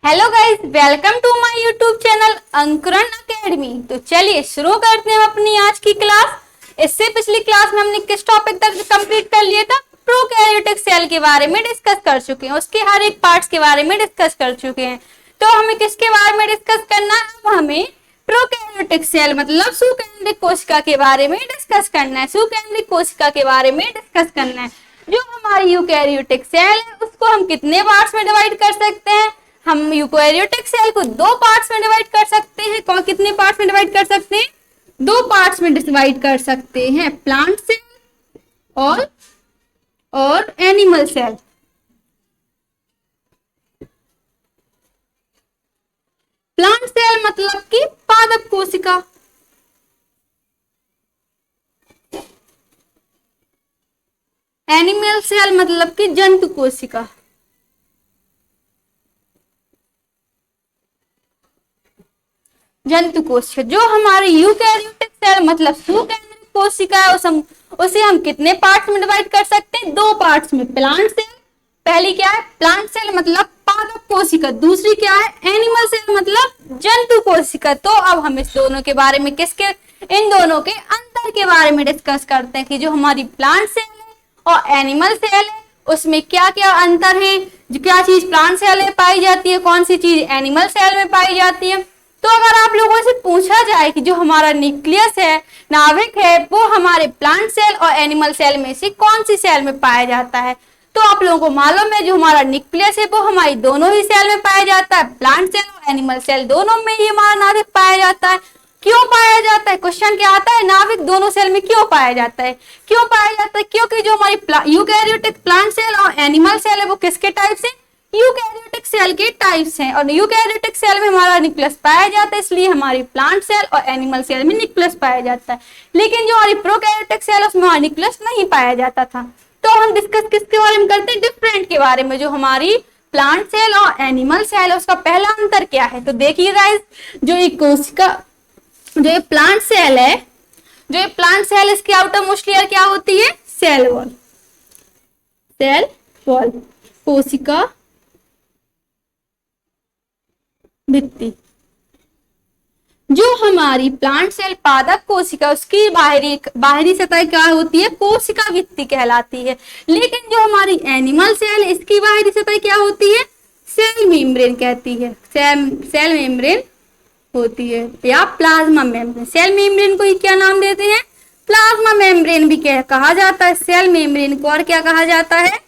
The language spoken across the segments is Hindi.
Hello guys, welcome to my YouTube channel Ankuran academy. तो चलिए शुरू करते हैं अपनी आज की क्लास। इससे पिछली क्लास में हमने किस टॉपिक तक कंप्लीट कर लिया था? प्रोकैरियोटिक सेल के बारे में डिस्कस कर चुके हैं, उसके हर एक पार्ट्स के बारे में डिस्कस कर चुके हैं। तो हमें किसके बारे में डिस्कस करना है? अब हमें प्रोकैरियोटिक सेल मतलब सुकेंद्रिक कोशिका के बारे में डिस्कस करना है। सुकेंद्रिक कोशिका के बारे में डिस्कस करना है। जो हमारी यूकैरियोटिक सेल है उसको हम कितने पार्ट्स में डिवाइड कर सकते हैं? हम यूकैरियोटिक सेल को दो पार्ट्स में डिवाइड कर सकते हैं। कौन कितने पार्ट्स में डिवाइड कर सकते हैं? दो पार्ट्स में डिवाइड कर सकते हैं, प्लांट सेल और एनिमल सेल। प्लांट सेल मतलब कि पादप कोशिका, एनिमल सेल मतलब कि जंतु कोशिका। जंतु कोशिका जो हमारे यूकैरियोटिक सेल मतलब सुकेंद्रिक कोशिका है उसे हम कितने पार्ट्स में डिवाइड कर सकते हैं? दो पार्ट्स में। प्लांट सेल पहली क्या है? प्लांट सेल मतलब पादप कोशिका। दूसरी क्या है? एनिमल सेल मतलब जंतु कोशिका। तो अब हम इस दोनों के बारे में इन दोनों के अंतर के बारे में डिस्कस करते हैं कि जो हमारी प्लांट सेल है और एनिमल सेल है उसमें क्या क्या अंतर है। जो क्या चीज प्लांट सेल में पाई जाती है, कौन सी चीज एनिमल सेल में पाई जाती है। तो अगर आप लोगों से पूछा जाए कि जो हमारा न्यूक्लियस है, नाभिक है, वो हमारे प्लांट सेल और एनिमल सेल में से कौन सी सेल में पाया जाता है, तो आप लोगों को मालूम है जो हमारा न्यूक्लियस है वो हमारी दोनों ही सेल में पाया जाता है। प्लांट सेल और एनिमल सेल दोनों में ही हमारा नाभिक पाया जाता है। क्यों पाया जाता है? क्वेश्चन क्या आता है, नाभिक दोनों सेल में क्यों पाया जाता है? क्यों पाया जाता है? क्योंकि जो हमारी यूकैरियोटिक प्लांट सेल और एनिमल सेल है वो किसके टाइप से? यूकैरियोटिक सेल के टाइप्स हैं। और यूकैरियोटिक सेल में हमारा न्यूक्लियस पाया जाता है, इसलिए हमारी प्लांट सेल और एनिमल सेल में न्यूक्लियस पाया जाता है। लेकिन जो हमारी प्रोकैरियोटिक सेल उसमें हमारा न्यूक्लियस नहीं पाया जाता था। तो हम डिस्कस किसके बारे में करते हैं? डिफरेंट के बारे में। जो हमारी प्लांट सेल और एनिमल सेल है उसका पहला अंतर क्या है? तो देखिए गाइस, जो ये कोशिका, जो ये प्लांट सेल है, जो ये प्लांट सेल इसकी आउटर मोस्ट लेयर क्या होती है? Cell wall. सेल वॉल, कोशिका भित्ति। जो हमारी प्लांट सेल पादप कोशिका उसकी बाहरी सतह क्या होती है? कोशिका भित्ति कहलाती है। लेकिन जो हमारी एनिमल सेल इसकी बाहरी सतह क्या होती है? सेल मेम्ब्रेन कहती है। सेल मेम्ब्रेन होती है या प्लाज्मा मेम्ब्रेन। सेल मेम्ब्रेन को ही क्या नाम देते हैं? प्लाज्मा मेम्ब्रेन भी कहा जाता है। सेल मेम्ब्रेन को और क्या कहा जाता है?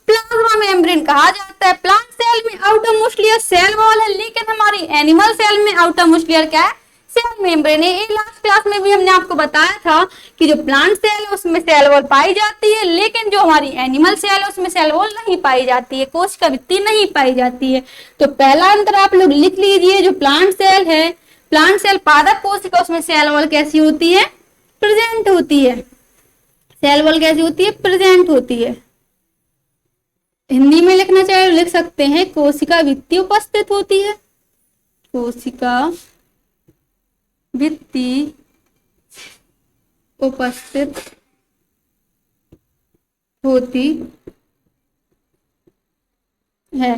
प्लाज्मा मेम्ब्रेन कहा जाता है। प्लांट सेल में outer most layer cell wall है, लेकिन हमारी एनिमल सेल में आउटर मोस्ट लेयर क्या है? सेल मेम्ब्रेन है। ये लास्ट क्लास में भी हमने आपको बताया था कि जो प्लांट सेल है उसमें सेल वॉल पाई जाती है, लेकिन जो हमारी एनिमल सेल है उसमें सेल वॉल नहीं पाई जाती है, कोशिका भित्ति नहीं पाई जाती है। तो पहला अंतर आप लोग लिख लीजिए, जो प्लांट सेल है, प्लांट सेल पादप कोशिका, उसमें सेल वॉल कैसी होती है? प्रेजेंट होती है। सेल वॉल कैसी होती है? प्रेजेंट होती है। हिंदी में लिखना चाहे लिख सकते हैं, कोशिका भित्ति उपस्थित होती है। कोशिका भित्ति उपस्थित होती है।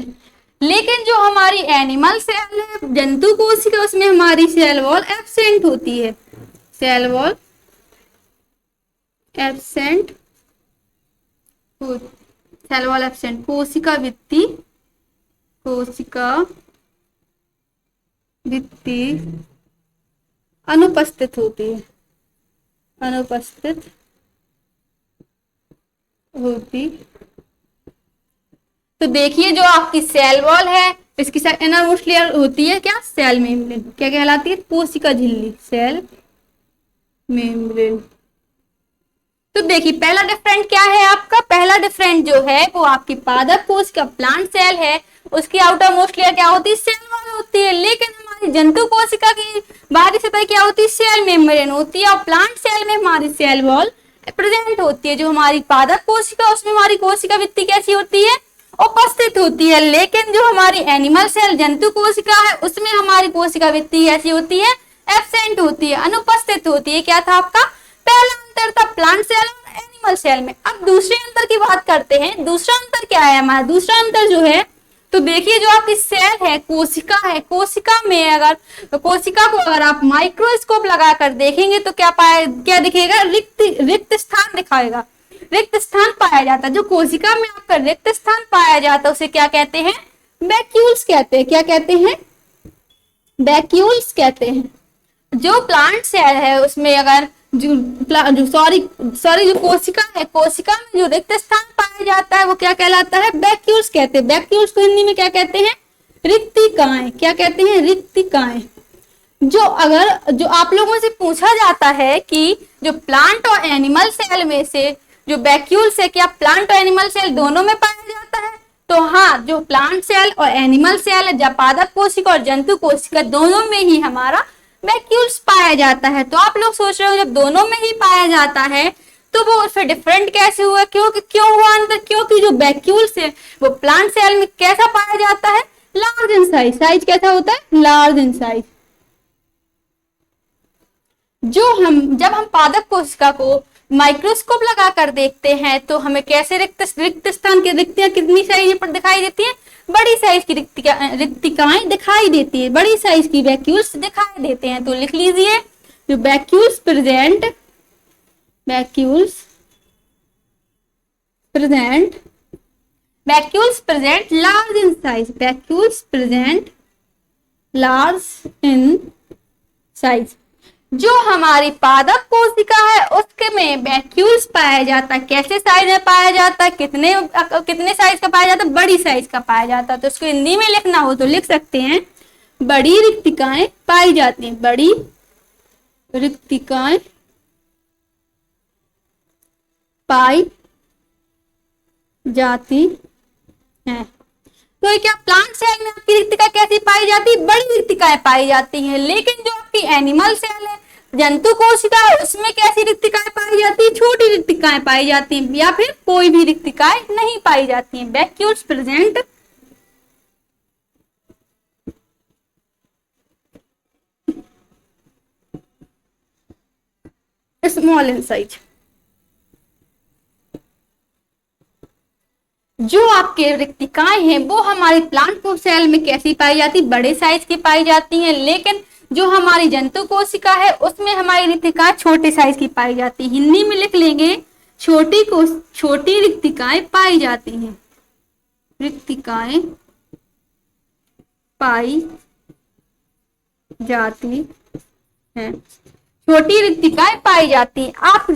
लेकिन जो हमारी एनिमल सेल है, जंतु कोशिका, उसमें हमारी सेल वॉल एब्सेंट होती है। सेल वॉल एब्सेंट होती, सेल वॉल एब्सेंट। कोशिका भित्ति अनुपस्थित होती है। अनुपस्थित होती। तो देखिए, जो आपकी सेल वॉल है इसकी इनर मोस्ट लेयर होती है क्या? Cell membrane. क्या कहलाती है? कोशिका झिल्ली, सेल मेम्ब्रेन। तो देखिए, पहला डिफरेंट क्या है आपका? पहला डिफरेंट जो है वो आपकी पादप कोशिका प्लांट सेल है, उसकी आउटर मोस्ट लेयर क्या होती है? सेल वॉल होती है। लेकिन हमारी जंतु कोशिका की बाहरी सतह क्या होती है? सेल मेम्ब्रेन होती है। और प्लांट सेल में हमारी सेल वॉल प्रेजेंट होती है। जो हमारी पादप कोशिका उसमें हमारी कोशिका भित्ति कैसी होती है? उपस्थित होती है। लेकिन जो हमारी एनिमल सेल जंतु कोशिका है उसमें हमारी कोशिका भित्ति कैसी होती है? एब्सेंट होती है, अनुपस्थित होती है। क्या था आपका पहला अंतर? था प्लांट सेल और एनिमल सेल में। अब दूसरे अंतर की बात करते हैं। दूसरा अंतर क्या है हमारा? दूसरा अंतर जो है तो देखिए जो आपकी सेल है, कोशिका है, कोशिका में अगर कोशिका को अगर आप माइक्रोस्कोप लगाकर देखेंगे तो क्या दिखेगा? रिक्त स्थान दिखाएगा, रिक्त स्थान पाया जाता है। जो कोशिका में आपका रिक्त स्थान पाया जाता है उसे क्या कहते हैं? वैक्यूल्स कहते हैं। क्या कहते हैं? वैक्यूल्स कहते हैं। जो प्लांट सेल है उसमें अगर जो कोशिका है, कोशिका में जो रिक्त स्थान पाया जाता है वो क्या कहलाता है? वैक्यूल्स कहते हैं। वैक्यूल्स को हिंदी में क्या कहते हैं? रिक्तिकाएं। क्या कहते हैं? रिक्तिकाएं। जो आप लोगों से पूछा जाता है कि जो प्लांट और एनिमल सेल में से जो वैक्यूल्स है क्या प्लांट और एनिमल सेल दोनों में पाया जाता है? तो हाँ, जो प्लांट सेल और एनिमल सेल है, पादप कोशिका और जंतु कोशिका, दोनों में ही हमारा वैक्यूल्स पाया जाता है। तो आप लोग सोच रहे हो जब दोनों में ही पाया जाता है तो वो फिर डिफरेंट कैसे हुआ? क्यों हुआ अंतर? क्योंकि जो वैक्यूल्स है वो प्लांट सेल में कैसा पाया जाता है? Large in size. साइज कैसा होता है? Large in size. जब हम पादप कोशिका को माइक्रोस्कोप लगाकर देखते हैं तो हमें कैसे रिक्त स्थान की रिक्तियां कितनी साइज पर दिखाई देती हैं? बड़ी साइज की रिक्तिकाएं दिखाई देती है, बड़ी साइज की वैक्यूल्स दिखाई देते हैं। तो लिख लीजिए जो vacuoles present large in size, vacuoles present large in size. जो हमारी पादप कोशिका है उसके में वैक्यूल्स पाया जाता है। कैसे साइज में पाया जाता है? कितने साइज का पाया जाता है? बड़ी साइज का पाया जाता है। तो इसको हिंदी में लिखना हो तो लिख सकते हैं बड़ी रिक्तिकाएं पाई जाती हैं, बड़ी रिक्तिकाएं पाई जाती हैं। तो क्या प्लांट सेल में आपकी रिक्तिका कैसी पाई जाती है? बड़ी रिक्तिकाएं पाई जाती हैं। लेकिन जो आपकी एनिमल सेल है, जंतु कोशिका है, उसमें कैसी रिक्तिकाएं पाई जाती है? छोटी रिक्तिकाएं पाई जाती हैं या फिर कोई भी रिक्तिकाएं नहीं पाई जाती हैं। Vacuoles present small in size. जो आपके रिक्तिकाएं हैं वो हमारी प्लांट को सेल में कैसी पाई जाती? बड़े साइज की पाई जाती हैं। लेकिन जो हमारी जंतु कोशिका है उसमें हमारी रिक्तिकाएं छोटे साइज की पाई जाती है। हिंदी में लिख लेंगे छोटी रिक्तिकाएं पाई जाती हैं, रिक्तिकाएं पाई जाती हैं, छोटी रिक्तिकाएं पाई जाती हैं।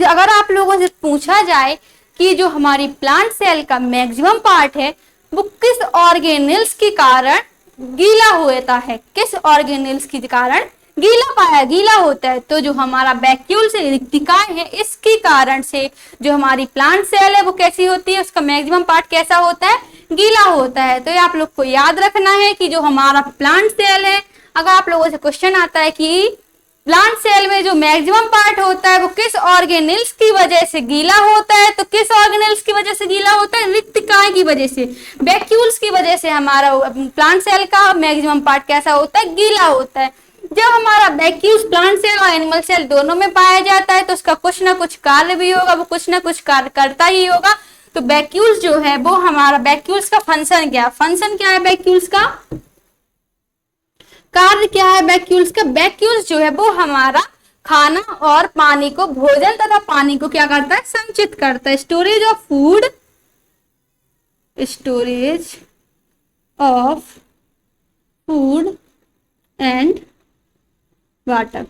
अगर आप लोगों से पूछा जाए कि जो हमारी प्लांट सेल का मैक्सिमम पार्ट है वो किस ऑर्गेनेल्स के कारण गीला होता है, किस ऑर्गेनेल्स के कारण गीला होता है? तो जो हमारा वैक्यूल से रिक्तिकाएं है इसके कारण से जो हमारी प्लांट सेल है वो कैसी होती है? उसका मैक्सिमम पार्ट कैसा होता है? गीला होता है। तो ये आप लोग को याद रखना है कि जो हमारा प्लांट सेल है, अगर आप लोगों से क्वेश्चन आता है कि प्लांट सेल में जो मैक्सिमम पार्ट होता है वो किस ऑर्गेनेल्स की वजह से गीला होता है, तो किस ऑर्गेनेल्स की वजह से गीला होता है? रिक्तिकाएं की वजह से, वैक्यूल्स की वजह से हमारा प्लांट सेल का मैक्सिमम पार्ट कैसा होता है? गीला होता है। जब हमारा वैक्यूल्स प्लांट सेल और एनिमल सेल दोनों में पाया जाता है तो उसका कुछ ना कुछ कार्य भी होगा, वो कुछ ना कुछ कार्य करता ही होगा। तो वैक्यूल्स जो है वो हमारा, वैक्यूल्स का फंक्शन क्या है? वैक्यूल्स का कार्य क्या है? वैक्यूल्स का, वैक्यूल्स जो है वो हमारा खाना और पानी को, भोजन तथा पानी को क्या करता है? संचित करता है। Storage of food and water.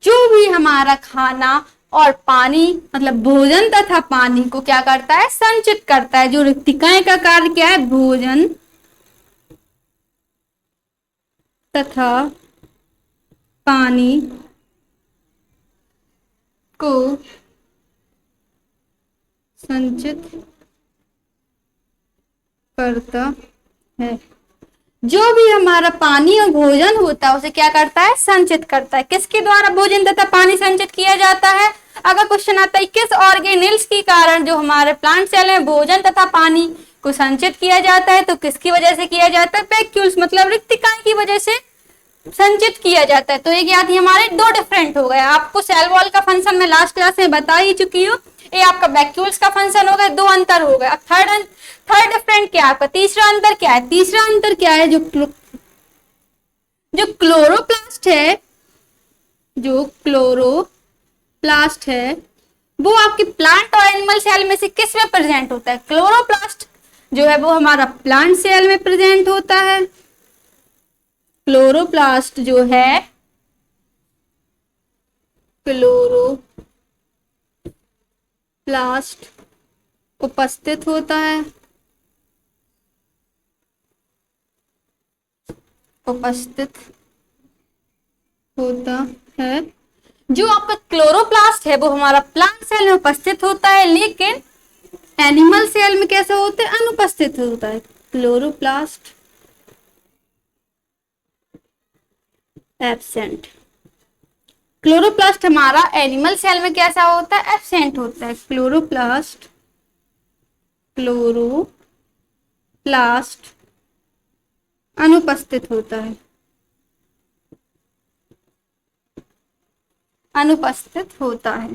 जो भी हमारा खाना और पानी मतलब भोजन तथा पानी को क्या करता है? संचित करता है। जो रिक्तिकाएं का कार्य क्या है? भोजन तथा पानी को संचित करता है। जो भी हमारा पानी और भोजन होता है उसे क्या करता है? संचित करता है। किसके द्वारा भोजन तथा पानी संचित किया जाता है? अगर क्वेश्चन आता है किस ऑर्गेनेल्स के कारण जो हमारे प्लांट सेल में भोजन तथा पानी को संचित किया जाता है, तो किसकी वजह से किया जाता है? वैक्यूल्स मतलब रिक्तिकाएं की वजह से संचित किया जाता है। तो एक याद ही हमारे दो डिफरेंट हो गए। आपको सेल वॉल का फंक्शन मैं लास्ट क्लास में बता ही चुकी हूँ। ये आपका वैक्यूल्स का फंक्शन हो गया, दो अंतर हो गया। थर्ड डिफरेंट क्या है आपका, तीसरा अंतर क्या है, तीसरा अंतर क्या है, जो क्लोरोप्लास्ट है, जो क्लोरोप्लास्ट है वो आपके प्लांट और एनिमल सेल में से किस में प्रेजेंट होता है, क्लोरोप्लास्ट जो है वो हमारा प्लांट सेल में प्रेजेंट होता है। क्लोरोप्लास्ट जो है, क्लोरोप्लास्ट उपस्थित होता है, उपस्थित होता है। जो आपका क्लोरोप्लास्ट है वो हमारा प्लांट सेल में उपस्थित होता है, लेकिन एनिमल सेल में कैसा होता है, अनुपस्थित होता है। क्लोरोप्लास्ट एब्सेंट, क्लोरोप्लास्ट हमारा एनिमल सेल में कैसा होता है, एब्सेंट होता है। क्लोरोप्लास्ट अनुपस्थित होता है, अनुपस्थित होता है।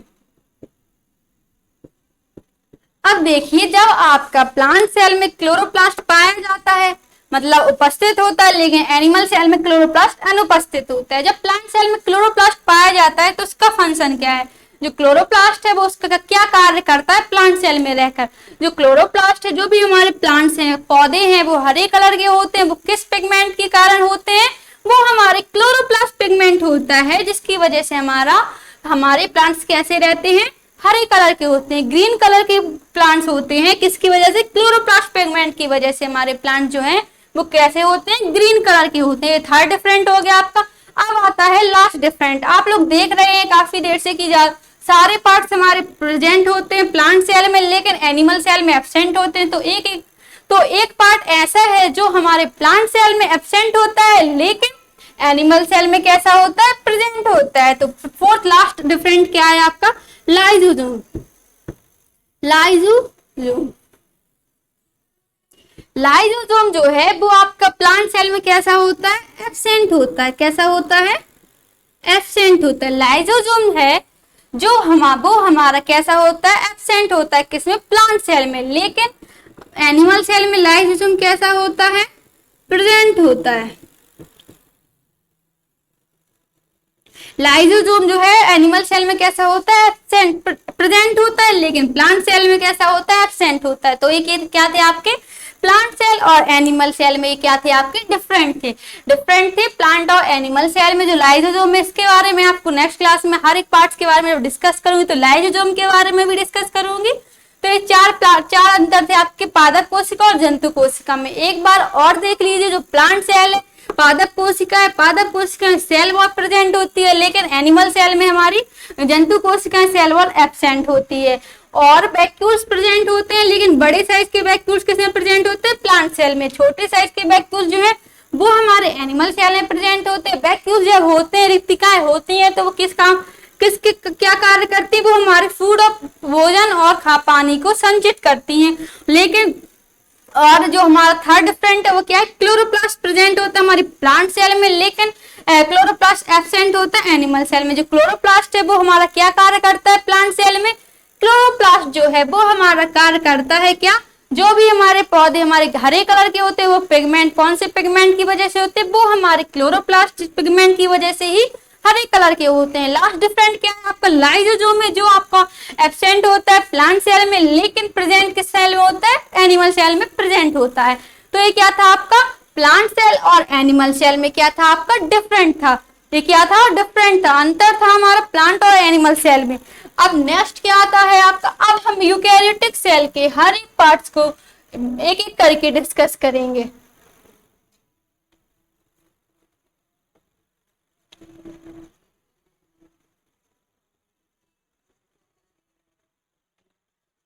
अब देखिए, जब आपका प्लांट सेल में क्लोरोप्लास्ट पाया जाता है मतलब उपस्थित होता है, लेकिन एनिमल सेल में क्लोरोप्लास्ट अनुपस्थित होता है। जब प्लांट सेल में क्लोरोप्लास्ट पाया जाता है तो उसका फंक्शन क्या है, जो क्लोरोप्लास्ट है वो उसका क्या कार्य करता है प्लांट सेल में रहकर। जो क्लोरोप्लास्ट है, जो भी हमारे प्लांट्स हैं, पौधे हैं, वो हरे कलर के होते हैं, वो किस पिगमेंट के कारण होते हैं, वो हमारे क्लोरोप्लास्ट पिगमेंट होता है, जिसकी वजह से हमारे प्लांट्स कैसे रहते हैं, हरे कलर के होते हैं। ग्रीन कलर के प्लांट्स होते हैं किसकी वजह से, क्लोरोप्लास्ट पिगमेंट की वजह से हमारे प्लांट जो हैं वो कैसे होते हैं, ग्रीन कलर के होते हैं। थर्ड डिफरेंट हो गया आपका। अब आता है लास्ट डिफरेंट। आप लोग देख रहे हैं काफी देर से कि सारे पार्ट्स हमारे प्रेजेंट होते हैं प्लांट सेल में, लेकिन एनिमल सेल में एब्सेंट होते हैं। तो एक पार्ट ऐसा है जो हमारे प्लांट सेल में एब्सेंट होता है, लेकिन एनिमल सेल में कैसा होता है, प्रेजेंट होता है। तो फोर्थ लास्ट डिफरेंट क्या है आपका, लाइसोसोम। लाइसोसोम जो है वो आपका प्लांट सेल में कैसा होता है, एब्सेंट होता है। कैसा होता है, एब्सेंट होता है। लाइसोसोम है जो वो हमारा कैसा होता है, एब्सेंट होता है किसमें, प्लांट सेल में, लेकिन एनिमल सेल में लाइसोसोम कैसा होता है, प्रेजेंट होता है। लाइसोसोम जो है एनिमल सेल में कैसा होता है, एब्सेंट प्रेजेंट होता है, लेकिन प्लांट सेल में कैसा होता है, एब्सेंट होता है। तो ये क्या थे आपके, प्लांट सेल और एनिमल सेल में ये क्या थे आपके, डिफरेंट थे प्लांट और एनिमल सेल में। जो लाइसोसोम है इसके बारे में आपको नेक्स्ट क्लास में हर एक पार्ट्स के बारे में डिस्कस करूंगी, तो लाइसोसोम के बारे में भी डिस्कस करूंगी। तो ये चार अंतर थे आपके पादप कोशिका और जंतु कोशिका में। एक बार और देख लीजिए, जो प्लांट सेल है पादप कोशिका है, पादप कोशिका में सेल वॉल प्रेजेंट होती है, लेकिन एनिमल सेल में हमारी जंतु कोशिका सेल वॉल एब्सेंट होती है। और वैक्यूल्स प्रेजेंट होते हैं, लेकिन बड़े साइज के वैक्यूल्स किसमें प्रेजेंट होते हैं, प्लांट सेल में। छोटे साइज के वैक्यूल्स जो है वो हमारे एनिमल सेल में प्रेजेंट होते हैं। वैक्यूल्स जब होते हैं, रिक्तिकाएं होती हैं, तो वो किसके क्या कार्य करती है, वो हमारे फूड और भोजन और पानी को संचित करती हैं। लेकिन और जो हमारा थर्ड डिफरेंट है वो क्या है, क्लोरोप्लास्ट प्रेजेंट होता है हमारी प्लांट सेल में, लेकिन क्लोरोप्लास्ट एब्सेंट होता है एनिमल सेल में। जो क्लोरोप्लास्ट है वो हमारा क्या कार्य करता है प्लांट सेल में, क्लोरोप्लास्ट जो है वो हमारा कार्य करता है क्या, जो भी हमारे पौधे हमारे हरे कलर के होते हैं वो पिगमेंट कौन से पिगमेंट की वजह से होते हैं, वो हमारे क्लोरोप्लास्ट पिगमेंट की वजह से ही हरे कलर के होते हैं। लास्ट डिफरेंट क्या है आपका, लाइसोसोम में जो आपका एब्सेंट होता है प्लांट सेल में, लेकिन प्रेजेंट किस सेल में होता है, एनिमल सेल में प्रेजेंट होता है। तो ये क्या था आपका, प्लांट सेल और एनिमल सेल में क्या था आपका, डिफरेंट था। ये क्या था, डिफरेंट था, अंतर था हमारा प्लांट और एनिमल सेल में। अब नेक्स्ट क्या आता है आपका, अब हम यूकैरियोटिक सेल के हर एक पार्ट्स को एक एक करके डिस्कस करेंगे।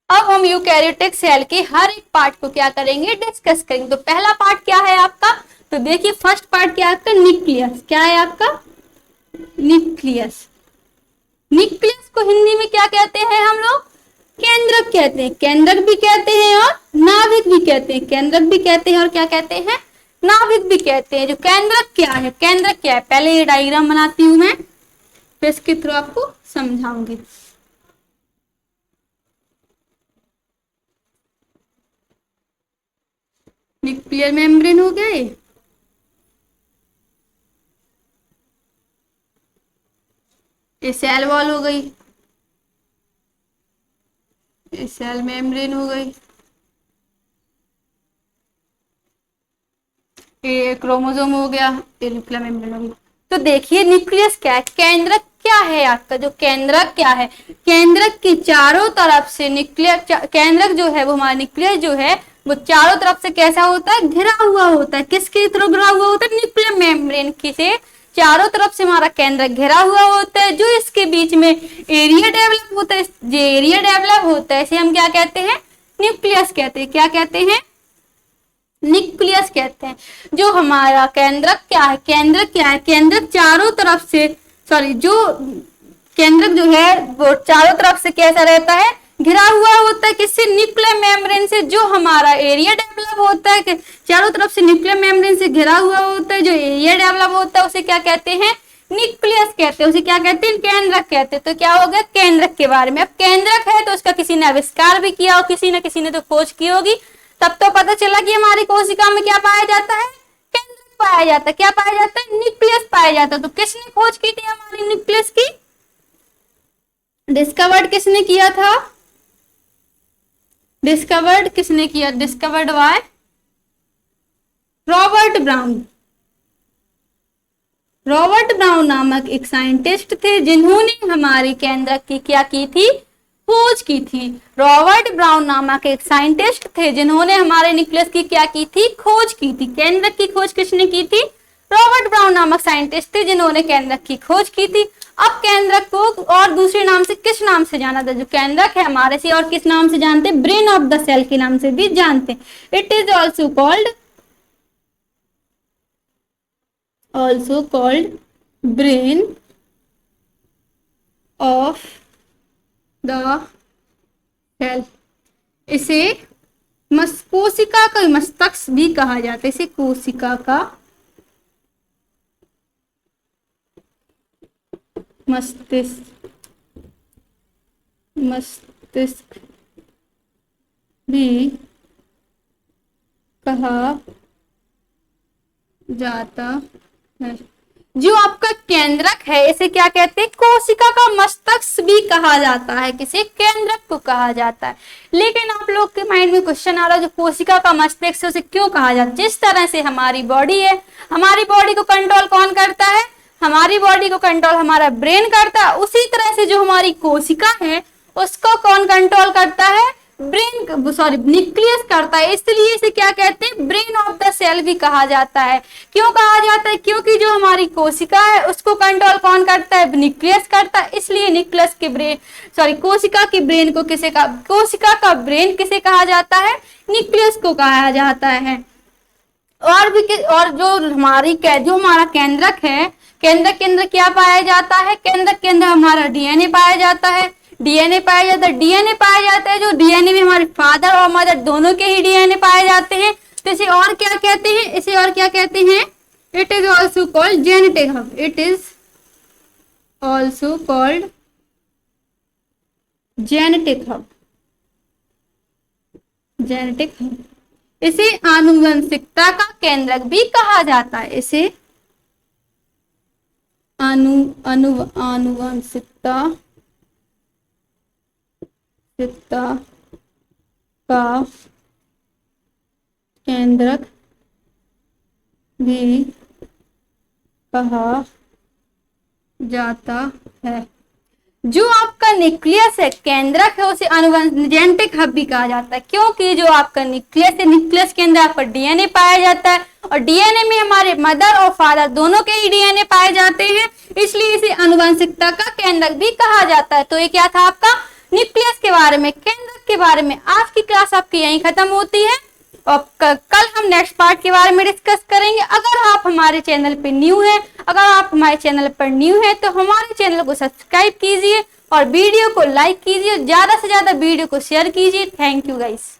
अब हम यूकैरियोटिक सेल के हर एक पार्ट को क्या करेंगे, डिस्कस करेंगे। तो पहला पार्ट क्या है आपका, तो देखिए फर्स्ट पार्ट क्या है आपका, न्यूक्लियस। क्या है आपका, न्यूक्लियस। न्यूक्लियस को हिंदी में क्या कहते हैं हम लोग, केंद्रक कहते हैं। केंद्रक भी कहते हैं और नाभिक भी कहते हैं। केंद्रक भी कहते हैं और क्या कहते हैं, नाभिक भी कहते हैं। जो केंद्रक क्या है, केंद्रक क्या है, पहले ये डायग्राम बनाती हूं मैं, फिर इसके थ्रू आपको समझाऊंगी। न्यूक्लियर मेम्ब्रेन हो गए, ये सेल वॉल हो गई, ये सेल मेम्ब्रेन हो गई, ये क्रोमोसोम हो गया, ये न्यूक्लियर मेम्ब्रेन हो गई। तो देखिए न्यूक्लियस क्या है, केंद्रक क्या है आपका, जो केंद्रक क्या है, केंद्रक के चारों तरफ से न्यूक्लियर, केंद्रक जो है वो हमारा न्यूक्लियस जो है वो चारों तरफ से कैसा होता है, घिरा हुआ होता है। किसके थ्रू घिरा हुआ होता है, न्यूक्लियर मेम्ब्रेन की से चारों तरफ से हमारा केंद्रक घिरा हुआ होता है। जो इसके बीच में एरिया डेवलप होता है, जो एरिया डेवलप होता है इसे हम क्या कहते हैं, न्यूक्लियस कहते हैं। क्या कहते हैं, न्यूक्लियस कहते हैं। जो हमारा केंद्रक क्या है, केंद्रक क्या है, केंद्रक चारों तरफ से, सॉरी, जो केंद्रक जो है वो चारों तरफ से कैसा रहता है, घिरा हुआ होता है। किससे, न्यूक्लियर मेम्ब्रेन से। जो हमारा एरिया डेवलप होता है चारों तरफ से न्यूक्लियर मेम्ब्रेन से घिरा हुआ होता है, जो एरिया डेवलप होता है उसे क्या कहते हैं, न्यूक्लियस कहते हैं। उसे क्या कहते हैं, केंद्रक कहते हैं। तो क्या हो गया केंद्रक के बारे में। अब केंद्रक है तो उसका किसी ने आविष्कार भी किया हो, किसी न किसी ने तो खोज की होगी, तब तो पता चला कि हमारी कोशिका में क्या पाया जाता है, केंद्रक पाया जाता है। क्या पाया जाता है, न्यूक्लियस पाया जाता है। तो किसने खोज की थी हमारी न्यूक्लियस की, डिस्कवर्ड किसने किया था, डिस्कवर्ड किसने किया, discovered by Robert brown. Robert brown नामक एक साइंटिस्ट थे जिन्होंने हमारी केंद्रक की क्या की थी, खोज की थी। रॉबर्ट ब्राउन नामक एक साइंटिस्ट थे जिन्होंने हमारे न्यूक्लियस की क्या की थी, खोज की थी। केंद्रक की खोज किसने की थी, रॉबर्ट ब्राउन नामक साइंटिस्ट थे जिन्होंने केंद्रक की खोज की थी। अब केंद्रक को और दूसरे नाम से किस नाम से जाना था, जो केंद्रक है हमारे से और किस नाम से जानते हैं, ब्रेन ऑफ द सेल के नाम से भी जानते हैं। It is also called brain of the cell. इसे कोशिका का मस्तिष्क भी कहा जाता है। इसे कोशिका का मस्तिष्क भी कहा जाता है। जो आपका केंद्रक है इसे क्या कहते हैं, कोशिका का मस्तिष्क भी कहा जाता है। किसे, केंद्रक को कहा जाता है। लेकिन आप लोग के माइंड में क्वेश्चन आ रहा है, जो कोशिका का मस्तिष्क है उसे क्यों कहा जाता है। जिस तरह से हमारी बॉडी है, हमारी बॉडी को कंट्रोल कौन करता है, हमारी बॉडी को कंट्रोल हमारा ब्रेन करता है, उसी तरह से जो हमारी कोशिका है उसको कौन कंट्रोल करता है, ब्रेन, सॉरी, न्यूक्लियस करता है। इसलिए इसे क्या कहते हैं, ब्रेन ऑफ द सेल भी कहा जाता है। क्यों कहा जाता है, क्योंकि जो हमारी कोशिका है उसको कंट्रोल कौन करता है, न्यूक्लियस करता है। इसलिए न्यूक्लियस के ब्रेन, सॉरी, कोशिका के ब्रेन को किसे का, कोशिका का ब्रेन किसे कहा जाता है, न्यूक्लियस को कहा जाता है। और भी और जो हमारा केंद्रक है, केंद्रक के अंदर क्या पाया जाता है, केंद्रक के अंदर हमारा डीएनए पाया जाता है। डीएनए पाया जाता है, डीएनए पाया जाता है। जो डीएनए में हमारे फादर और मदर दोनों के ही डीएनए पाए जाते हैं। तो इसे और क्या कहते हैं, इसे और क्या कहते हैं, it is also called genetic hub. It is also called genetic hub, genetic hub. इसे आनुवंशिकता का केंद्रक भी कहा जाता है। इसे आनुवंशिकता का केंद्रक भी कहा जाता है। जो आपका न्यूक्लियस है, केंद्रक है, उसे जेनेटिक हब भी कहा जाता है। क्योंकि जो आपका न्यूक्लियस है, न्यूक्लियस के अंदर आपका डीएनए पाया जाता है और डीएनए में हमारे मदर और फादर दोनों के ही डीएनए पाए जाते हैं। इसलिए इसे आनुवंशिकता का केंद्रक भी कहा जाता है। तो ये क्या था आपका न्यूक्लियस के बारे में, केंद्रक के बारे में। आज की क्लास आपकी यहीं खत्म होती है और कल हम नेक्स्ट पार्ट के बारे में डिस्कस करेंगे। अगर आप हमारे चैनल पे न्यू हैं, तो हमारे चैनल को सब्सक्राइब कीजिए और वीडियो को लाइक कीजिए, ज्यादा से ज्यादा वीडियो को शेयर कीजिए। Thank you guys.